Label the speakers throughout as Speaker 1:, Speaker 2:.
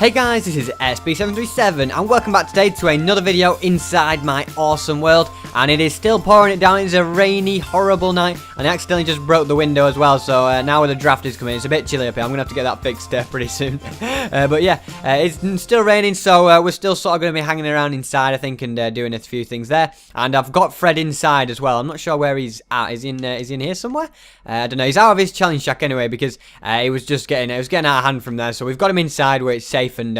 Speaker 1: Hey guys, this is SB737 and welcome back today to another video inside my awesome world. And it is still pouring it down. It's a rainy, horrible night, and I accidentally just broke the window as well. So now with the draft is coming, it's a bit chilly up here. I'm gonna have to get that fixed pretty soon. But yeah, it's still raining, so we're still sort of gonna be hanging around inside, I think, and doing a few things there. And I've got Fred inside as well. I'm not sure where he's at. Is he in here somewhere? I don't know. He's out of his challenge shack anyway because it was getting out of hand from there. So we've got him inside where it's safe and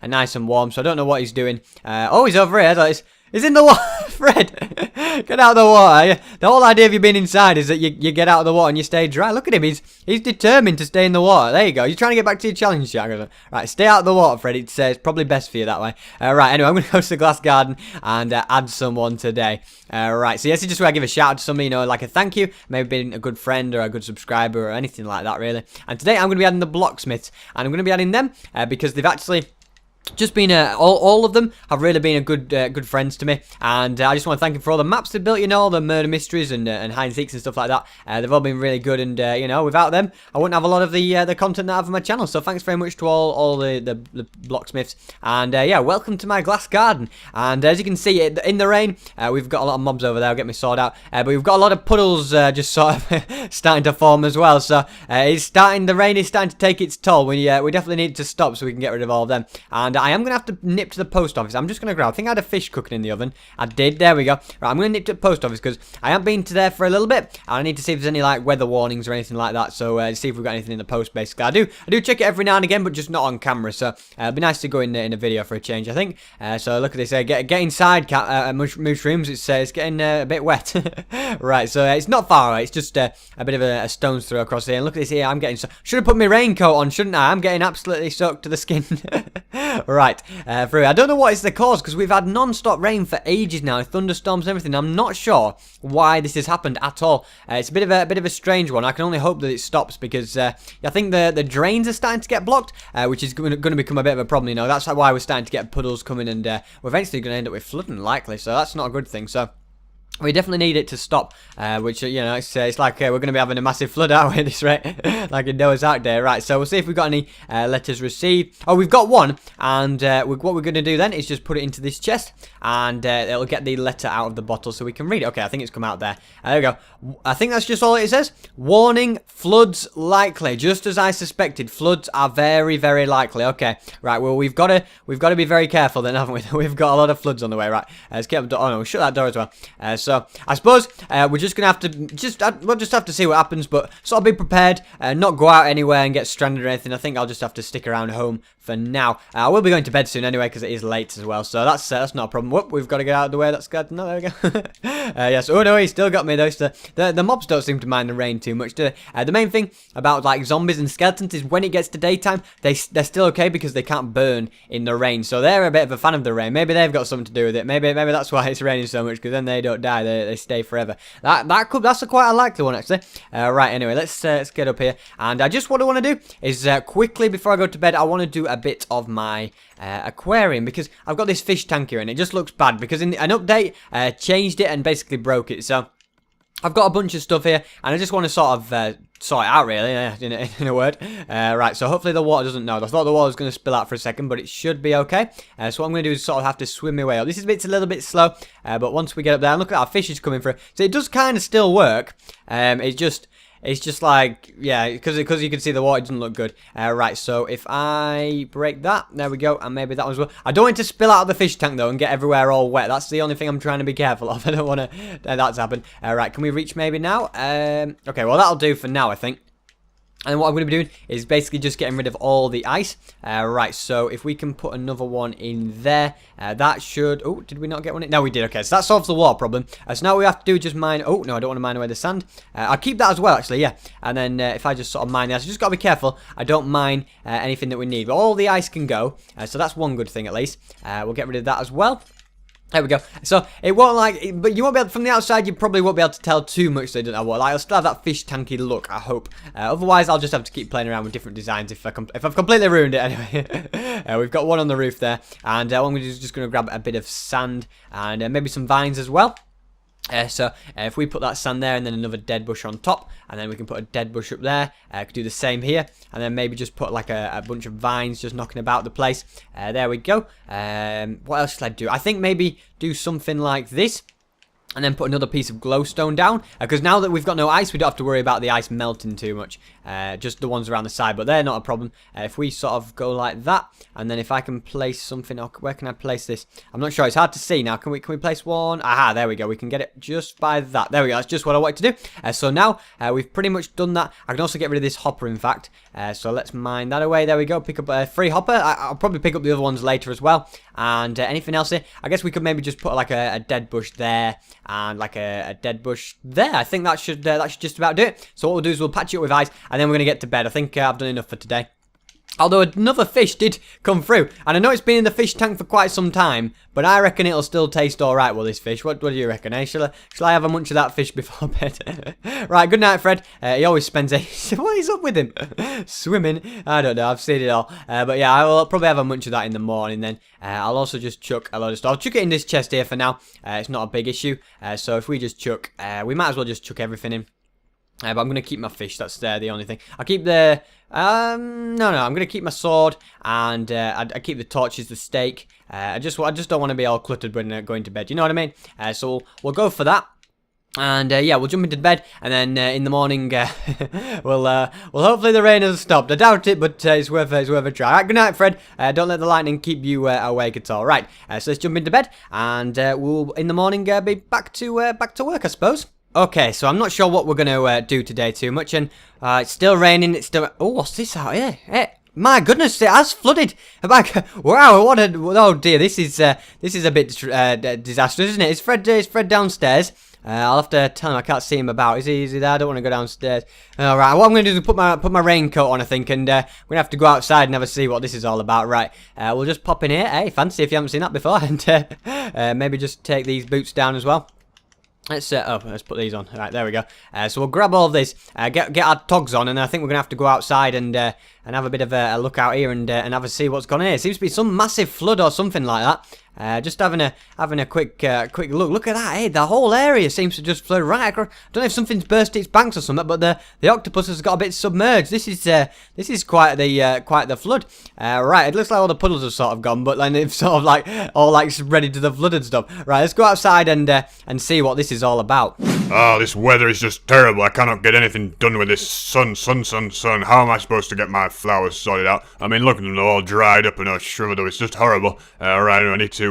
Speaker 1: nice and warm. So I don't know what he's doing. Oh, he's over here. He's in the water. Fred, get out of the water. The whole idea of you being inside is that you get out of the water and you stay dry. Look at him. He's determined to stay in the water. There you go. You're trying to get back to your challenge shack. Right, stay out of the water, Fred. It's probably best for you that way. Right, anyway, I'm going to go to the glass garden and add someone today. Right, so yes, it's just where I give a shout out to somebody, you know, like a thank you. Maybe being a good friend or a good subscriber or anything like that, really. And today I'm going to be adding the blocksmiths. And I'm going to be adding them because they've actually just been all of them have really been a good friends to me, and I just want to thank them for all the maps they've built, you know, all the murder mysteries and hide and seeks and stuff like that. They've all been really good, and you know, without them I wouldn't have a lot of the content that I have on my channel. So thanks very much to all the blocksmiths, and yeah, welcome to my glass garden. And as you can see, in the rain, we've got a lot of mobs over there. I'll get me sorted out, but we've got a lot of puddles just sort of starting to form as well. So the rain is starting to take its toll. We definitely need to stop so we can get rid of all of them. And I am going to have to nip to the post office. I'm just going to grab, I think I had a fish cooking in the oven. I did, there we go. Right, I'm going to nip to the post office because I haven't been to there for a little bit. And I need to see if there's any like weather warnings or anything like that. So see if we've got anything in the post, basically. I do check it every now and again, but just not on camera. So it'd be nice to go in a video for a change, I think. So look at this, get inside, mushrooms. It's getting a bit wet. Right, so it's not far away. It's just a bit of a stone's throw across here. And look at this here, I'm getting, should have put my raincoat on, shouldn't I? I'm getting absolutely soaked to the skin. Right, through. I don't know what is the cause because we've had non-stop rain for ages now, thunderstorms and everything. I'm not sure why this has happened at all. It's a bit of a strange one. I can only hope that it stops because I think the drains are starting to get blocked, which is going to become a bit of a problem. You know, that's why we're starting to get puddles coming, and we're eventually going to end up with flooding likely. So that's not a good thing. So we definitely need it to stop, which, you know, it's like we're going to be having a massive flood out at this rate, like in Noah's Ark Day. Right, so we'll see if we've got any letters received. Oh, we've got one, and what we're going to do then is just put it into this chest, and it'll get the letter out of the bottle so we can read it. Okay, I think it's come out there. There we go. I think that's just all it says. Warning, floods likely. Just as I suspected, floods are very, very likely. Okay, right, well, we've got to be very careful then, haven't we? We've got a lot of floods on the way. Right, let's get up the door. Oh, no, we'll shut that door as well. So I suppose we're just gonna have to we'll just have to see what happens, but sort of be prepared, not go out anywhere and get stranded or anything. I think I'll just have to stick around home for now. I will be going to bed soon anyway because it is late as well, so that's not a problem. Whoop, we've got to get out of the way. That's good. No, there we go. Yes. Oh no, he still got me though. So the mobs don't seem to mind the rain too much, do they? The main thing about like zombies and skeletons is when it gets to daytime, they're still okay because they can't burn in the rain. So they're a bit of a fan of the rain. Maybe they've got something to do with it. Maybe that's why it's raining so much, because then they don't die. They stay forever. That's quite a likely one actually. Right, anyway, let's get up here, and just what I want to do is quickly before I go to bed, I want to do a bit of my aquarium because I've got this fish tank here and it just looks bad because in an update changed it and basically broke it. So I've got a bunch of stuff here, and I just want to sort of sort it out, really, in a word. Right, so hopefully the water doesn't know. I thought the water was going to spill out for a second, but it should be okay. So what I'm going to do is sort of have to swim my way up. This is a little bit slow, but once we get up there, and look at our fish is coming through. So it does kind of still work. It's just like, yeah, because you can see the water doesn't look good. Right, so if I break that, there we go, and maybe that one's well. I don't want it to spill out of the fish tank, though, and get everywhere all wet. That's the only thing I'm trying to be careful of. I don't want that to happen. Right, can we reach maybe now? Okay, well, that'll do for now, I think. And what I'm going to be doing is basically just getting rid of all the ice. Right, so if we can put another one in there, that should... Oh, did we not get one in? No, we did. Okay, so that solves the water problem. So now what we have to do is just mine... Oh, no, I don't want to mine away the sand. I'll keep that as well, actually, yeah. And then if I just sort of mine the ice, I just got to be careful. I don't mine anything that we need. But all the ice can go, so that's one good thing at least. We'll get rid of that as well. There we go. So it won't like, but you won't be able, from the outside you probably won't be able to tell too much. So I don't know what. Like, I'll still have that fish tanky look, I hope. Otherwise, I'll just have to keep playing around with different designs if I've completely ruined it anyway. We've got one on the roof there, and what I'm going to do is just going to grab a bit of sand and maybe some vines as well. If we put that sand there and then another dead bush on top, and then we can put a dead bush up there, could do the same here, and then maybe just put like a bunch of vines just knocking about the place. There we go. What else should I do? I think maybe do something like this. And then put another piece of glowstone down. Because now that we've got no ice, we don't have to worry about the ice melting too much. Just the ones around the side, but they're not a problem. If we sort of go like that, and then if I can place something, where can I place this? I'm not sure, it's hard to see now. Can we place one? Aha, there we go. We can get it just by that. There we go, that's just what I wanted to do. So now, we've pretty much done that. I can also get rid of this hopper, in fact. So let's mine that away. There we go, pick up a free hopper. I'll probably pick up the other ones later as well. And anything else here? I guess we could maybe just put like a dead bush there. And like a dead bush there. I think that should just about do it. So what we'll do is we'll patch it up with ice, and then we're going to get to bed. I think I've done enough for today. Although another fish did come through. And I know it's been in the fish tank for quite some time, but I reckon it'll still taste alright, will this fish? What do you reckon, eh? Shall I have a munch of that fish before bed? Right, good night, Fred. He always spends what is up with him? Swimming? I don't know, I've seen it all. But yeah, I will probably have a munch of that in the morning then. I'll also just chuck a load of stuff. I'll chuck it in this chest here for now. It's not a big issue. So if we just chuck, we might as well just chuck everything in. But I'm going to keep my fish, that's the only thing. I'll keep the... no, I'm going to keep my sword, and I keep the torches, the stake. I just don't want to be all cluttered when going to bed, you know what I mean? So we'll go for that. And yeah, we'll jump into bed, and then in the morning, well, hopefully the rain has stopped. I doubt it, but it's worth a try. All right, good night, Fred. Don't let the lightning keep you awake at all. Right, so let's jump into bed, and we'll in the morning be back to work, I suppose. Okay, so I'm not sure what we're going to do today too much, and it's still raining, it's still... Oh, what's this out here? Hey, my goodness, it has flooded. Wow, what a... Oh dear, this is a bit disastrous, isn't it? Is Fred downstairs? I'll have to tell him. I can't see him about. Is he there? I don't want to go downstairs. Alright, what I'm going to do is put my raincoat on, I think, and we're going to have to go outside and have a see what this is all about. Right, we'll just pop in here. Hey, fancy if you haven't seen that before. And maybe just take these boots down as well. Let's put these on. Right, there we go. So we'll grab all of this, get our togs on, and I think we're gonna have to go outside and have a bit of a look out here and have a see what's gone on here. It seems to be some massive flood or something like that. Just having a quick look. Look at that, hey, the whole area seems to just flood right across. I don't know if something's burst its banks or something, but the octopus has got a bit submerged. This is quite the flood. Right, it looks like all the puddles have sort of gone, but then it's sort of like all like ready to the flood and stuff. Right, let's go outside and see what this is all about.
Speaker 2: Oh, this weather is just terrible. I cannot get anything done with this sun. How am I supposed to get my flowers sorted out? I mean, look at them, they're all dried up and all shriveled up. It's just horrible. Right, I need to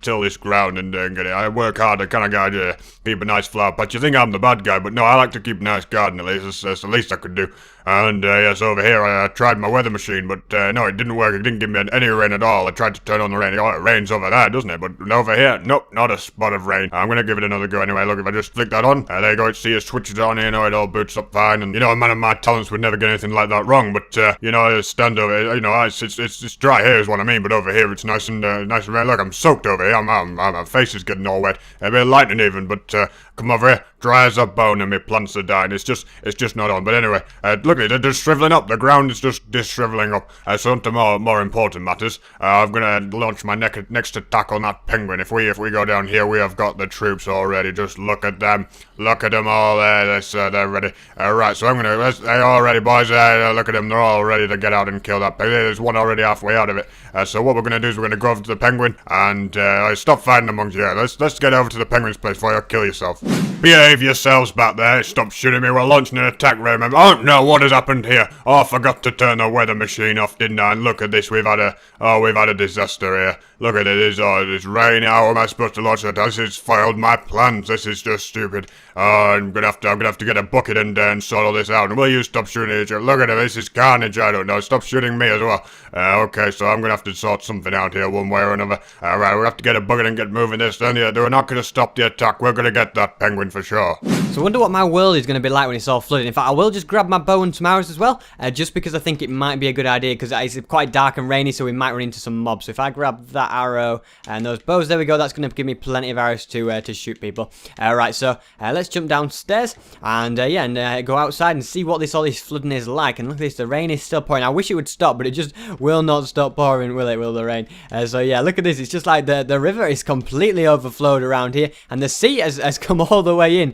Speaker 2: till this ground and get it. I work hard, I kind of got to keep a nice flower patch. You think I'm the bad guy, but no, I like to keep a nice garden at least. That's the least I could do. And yes, over here I tried my weather machine, but no, it didn't work. It didn't give me any rain at all. I tried to turn on the rain. Oh, it rains over there, doesn't it? But over here, nope, not a spot of rain. I'm gonna give it another go anyway. Look, if I just flick that on, there you go. See, it switches on. You know, it all boots up fine. And you know, a man of my talents would never get anything like that wrong. But you know, I stand over. You know, it's dry here is what I mean. But over here, it's nice and red. Look, I'm soaked over here. My face is getting all wet. A bit of lightning even. But come over here, dry as a bone, and my plants are dying. It's just not on. But anyway, look at it. They're just shriveling up. The ground is just shriveling up. So on to more important matters. I'm gonna launch my next attack on that penguin. If we go down here, we have got the troops already. Just look at them. Look at them all there. They're ready. Right, so I'm gonna. They're all ready, boys. Look at them. They're all ready to get out and kill that penguin. There's one already halfway out of it. So what we're gonna do is we're gonna go over to the penguin and stop fighting amongst you. Let's get over to the penguin's place before you kill yourself. Behave yourselves back there. Stop shooting me. We're launching an attack, remember? Oh no, what has happened here? Oh, I forgot to turn the weather machine off, didn't I? And look at this. We've had a disaster here. Look at it. It's raining. How am I supposed to launch that? This has foiled my plans. This is just stupid. I'm gonna have to get a bucket and sort all this out. And will you stop shooting each other? Look at it. This is carnage. I don't know. Stop shooting me as well. Okay, so I'm gonna have to sort something out here one way or another. Right, we'll have to get a bucket and get moving this. Then they're not gonna stop the attack. We're gonna get that penguin for sure.
Speaker 1: So I wonder what my world is going to be like when it's all flooded. In fact, I will just grab my bow and some arrows as well, just because I think it might be a good idea, because it's quite dark and rainy, so we might run into some mobs. So if I grab that arrow and those bows, there we go, that's going to give me plenty of arrows to shoot people. Right, so let's jump downstairs and go outside and see what all this flooding is like. And look at this, the rain is still pouring. I wish it would stop, but it just will not stop pouring, will it? Will the rain? So yeah, look at this. It's just like the river is completely overflowed around here, and the sea has come all the way in.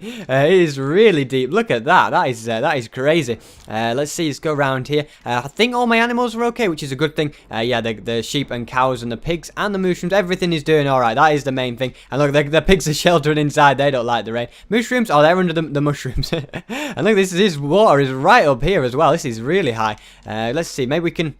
Speaker 1: It is really deep. Look at that. That is crazy. Let's see. Let's go around here. I think all my animals are okay, which is a good thing. Yeah, the sheep and cows and the pigs and the mushrooms, everything is doing all right. That is the main thing. And look, the pigs are sheltering inside. They don't like the rain. Mushrooms, oh, they're under the mushrooms. And look, this water is right up here as well. This is really high. Let's see. Maybe we can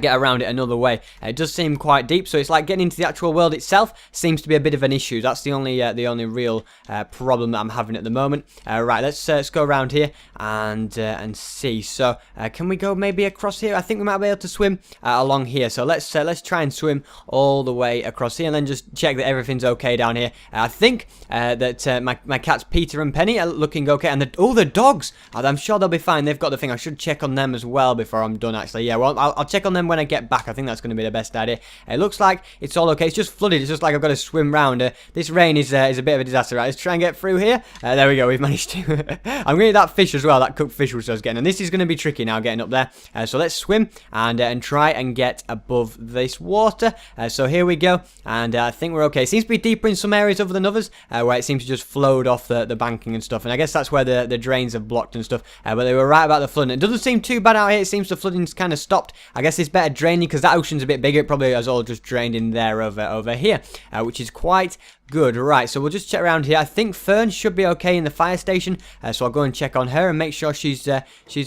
Speaker 1: get around it another way. It does seem quite deep, so it's like getting into the actual world itself seems to be a bit of an issue. That's the only real problem that I'm having at the moment. Right, let's go around here and see. So can we go maybe across here? I think we might be able to swim along here. So let's try and swim all the way across here, and then just check that everything's okay down here. I think that my cats Peter and Penny are looking okay, and the dogs. I'm sure they'll be fine. They've got the thing. I should check on them as well before I'm done. Actually, yeah. Well, I'll check on them when I get back. I think that's going to be the best idea. It looks like it's all okay. It's just flooded. It's just like I've got to swim round. This rain is a bit of a disaster. Right, let's try and get through here. There we go. We've managed to. I'm going to eat that fish as well. That cooked fish which I was getting. And this is going to be tricky now getting up there. So let's swim and try and get above this water. So here we go. And I think we're okay. It seems to be deeper in some areas other than others, where it seems to just flowed off the banking and stuff. And I guess that's where the drains have blocked and stuff. But they were right about the flooding. It doesn't seem too bad out here. It seems the flooding's kind of stopped. I guess it's better draining because that ocean's a bit bigger. It probably has all just drained in there over here, which is quite good. Right, so we'll just check around here. I think Fern should be okay in the fire station, so I'll go and check on her and make sure she's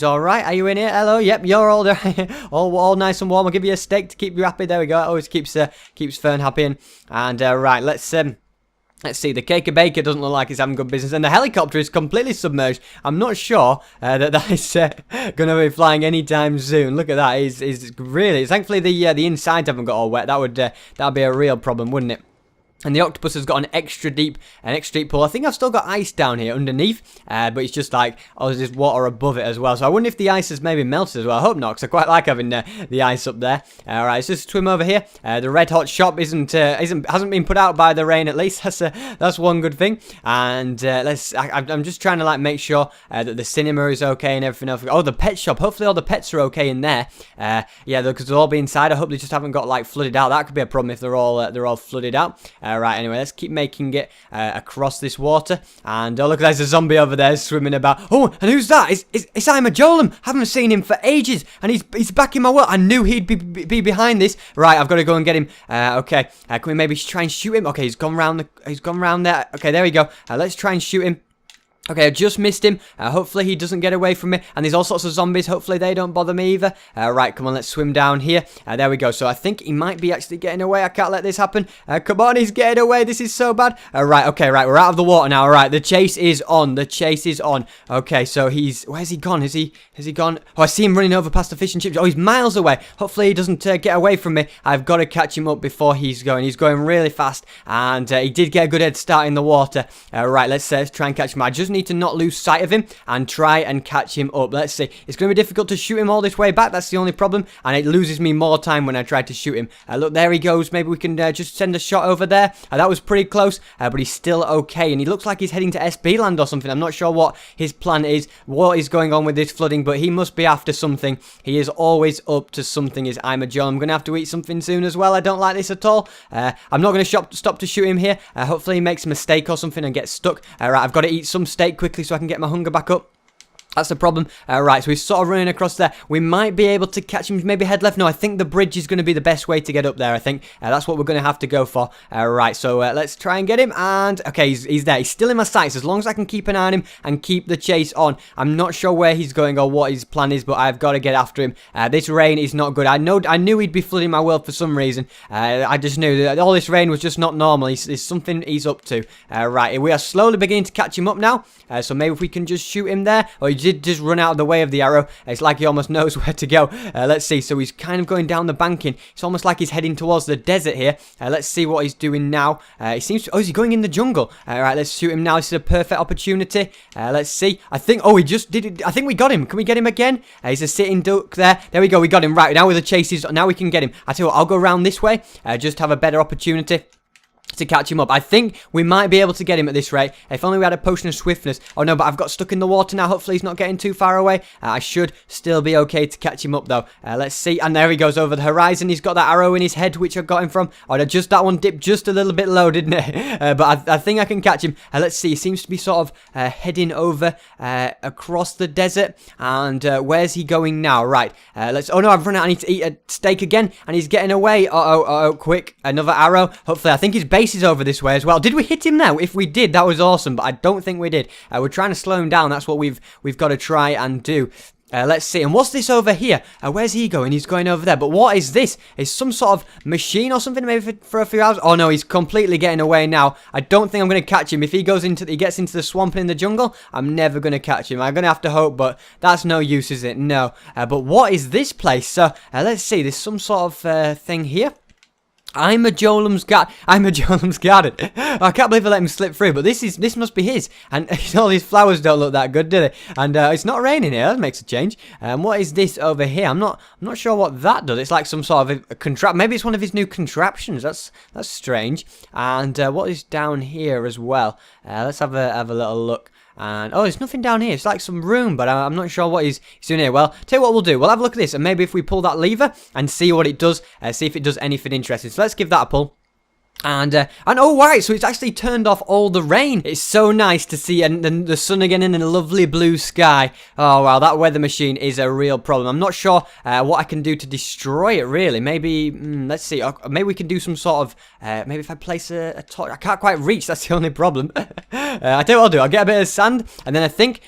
Speaker 1: all right. Are you in here? Hello. Yep, you're all there. all nice and warm. I'll give you a steak to keep you happy. There we go. It always keeps Fern happy. And right, let's see, the Cake Baker doesn't look like it's having good business, and the helicopter is completely submerged. I'm not sure that is going to be flying anytime soon. Look at that. It's really, thankfully the insides haven't got all wet. That'd be a real problem, wouldn't it? And the octopus has got an extra deep pool. I think I've still got ice down here underneath, but it's just like, there's just water above it as well. So I wonder if the ice has maybe melted as well. I hope not, because I quite like having the ice up there. All right, let's just swim over here. The red hot shop hasn't been put out by the rain, at least. That's one good thing. And I'm just trying to like make sure that the cinema is okay and everything else. Oh, the pet shop. Hopefully all the pets are okay in there. Yeah, because they'll all be inside. I hope they just haven't got like flooded out. That could be a problem if they're all flooded out. Right, anyway, let's keep making it across this water. And oh, look, there's a zombie over there swimming about. Oh, and who's that? It's Imajolum. Haven't seen him for ages, and he's back in my world. I knew he'd be behind this. Right, I've got to go and get him. Okay, can we maybe try and shoot him? Okay, he's gone round there. Okay, there we go. Let's try and shoot him. Okay, I just missed him. Hopefully he doesn't get away from me. And there's all sorts of zombies. Hopefully they don't bother me either. Right, come on, let's swim down here. There we go. So I think he might be actually getting away. I can't let this happen. Come on, he's getting away. This is so bad. Right, okay, right. We're out of the water now. Right, the chase is on. The chase is on. Okay, so where's he gone? Has he gone? Oh, I see him running over past the fish and chips. Oh, he's miles away. Hopefully he doesn't get away from me. I've got to catch him up before he's going. He's going really fast. And he did get a good head start in the water. Right, let's try and catch him. I just need to not lose sight of him and try and catch him up. Let's see. It's going to be difficult to shoot him all this way back. That's the only problem. And it loses me more time when I try to shoot him. Look, there he goes. Maybe we can just send a shot over there. That was pretty close, but he's still okay. And he looks like he's heading to SB land or something. I'm not sure what his plan is, what is going on with this flooding, but he must be after something. He is always up to something, is Imajolum. I'm going to have to eat something soon as well. I don't like this at all. I'm not going to stop to shoot him here. Hopefully he makes a mistake or something and gets stuck. Right, I've got to eat some steak quickly so I can get my hunger back up. That's the problem. Right, so he's sort of running across there. We might be able to catch him, maybe head left. No, I think the bridge is going to be the best way to get up there, I think. That's what we're going to have to go for. Right, so let's try and get him. And, okay, he's there. He's still in my sights. As long as I can keep an eye on him and keep the chase on. I'm not sure where he's going or what his plan is, but I've got to get after him. This rain is not good. I knew he'd be flooding my world for some reason. I just knew that all this rain was just not normal. There's something he's up to. Right, we are slowly beginning to catch him up now. So maybe if we can just shoot him there. Or he did just run out of the way of the arrow. It's like he almost knows where to go. Let's see. So he's kind of going down the banking. It's almost like he's heading towards the desert here. Let's see what he's doing now. He seems to... Oh, is he going in the jungle? Alright, let's shoot him now. This is a perfect opportunity. Let's see. I think... Oh, he just did it. I think we got him. Can we get him again? He's a sitting duck there. There we go. We got him. Right, now with the chases. Now we can get him. I tell you what, I'll go around this way. Just have a better opportunity to catch him up. I think we might be able to get him at this rate. If only we had a potion of swiftness. Oh no, but I've got stuck in the water now. Hopefully he's not getting too far away. I should still be okay to catch him up though. Let's see. And there he goes over the horizon. He's got that arrow in his head, which I got him from. Oh, just that one dipped just a little bit low, didn't it? But I think I can catch him. Let's see. He seems to be sort of heading over across the desert. And where's he going now? Right. Let's... Oh no, I've run out. I need to eat a steak again. And he's getting away. Uh-oh, quick. Another arrow. Hopefully, I think his base is over this way as well. Did we hit him now? If we did, that was awesome, but I don't think we did. We're trying to slow him down. That's what we've got to try and do. Let's see. And what's this over here? Where's he going? He's going over there. But what is this? Is some sort of machine or something maybe for a few hours? Oh no, he's completely getting away now. I don't think I'm going to catch him. If he gets into the swamp and in the jungle, I'm never going to catch him. I'm going to have to hope, but that's no use, is it? No. But what is this place? So, let's see. There's some sort of thing here. I'm a Jolem's garden. I can't believe I let him slip through, but this must be his. And all these flowers don't look that good, do they? And it's not raining here. That makes a change. What is this over here? I'm not sure what that does. It's like some sort of a contrap. Maybe it's one of his new contraptions. That's strange. And what is down here as well? Let's have a little look. And, oh, there's nothing down here. It's like some room, but I'm not sure what he's doing here. Well, tell you what we'll do. We'll have a look at this, and maybe if we pull that lever and see what it does, see if it does anything interesting. So let's give that a pull. And oh right, so it's actually turned off all the rain. It's so nice to see the sun again in a lovely blue sky. Oh wow, that weather machine is a real problem. I'm not sure what I can do to destroy it really. Maybe, let's see, maybe we can do some sort of, maybe if I place a torch. I can't quite reach, that's the only problem. I tell you what I'll do, I'll get a bit of sand, and then I think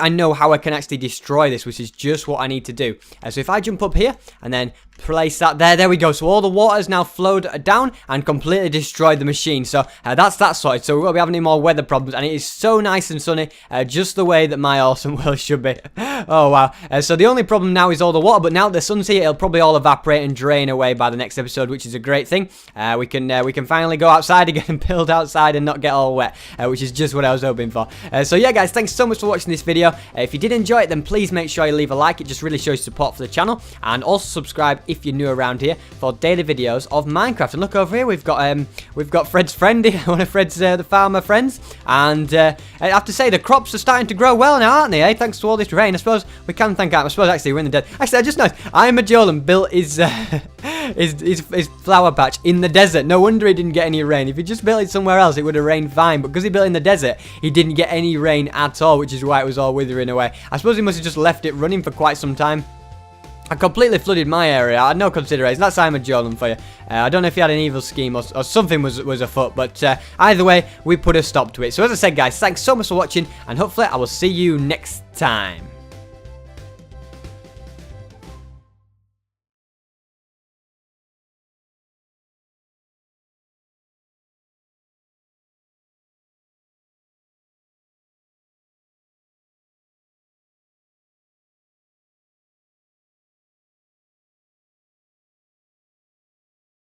Speaker 1: I know how I can actually destroy this, which is just what I need to do. So if I jump up here, and then place that there we go. So all the water's now flowed down and completely destroyed the machine. So that's that sorted. So we won't be having any more weather problems, and it is so nice and sunny, just the way that my awesome world should be. Oh wow. So the only problem now is all the water, but now the sun's here, it'll probably all evaporate and drain away by the next episode, which is a great thing. We can finally go outside again and build outside and not get all wet, which is just what I was hoping for. So yeah guys, thanks so much for watching this video. If you did enjoy it, then please make sure you leave a like. It just really shows support for the channel, and also subscribe if you're new around here for daily videos of Minecraft. And look over here, we've got Fred's friend here, one of Fred's the farmer friends, and I have to say the crops are starting to grow well now, aren't they? Thanks to all this rain. I suppose we can thank him. I suppose actually we're in the desert. Actually, I just noticed I'm a Jolem built his flower patch in the desert. No wonder he didn't get any rain. If he just built it somewhere else, it would have rained fine. But because he built it in the desert, he didn't get any rain at all, which is why it was all withering away. I suppose he must have just left it running for quite some time. I completely flooded my area. I had no consideration. That's Simon Jolan for you. I don't know if he had an evil scheme or something was afoot, but either way, we put a stop to it. So as I said, guys, thanks so much for watching, and hopefully I will see you next time.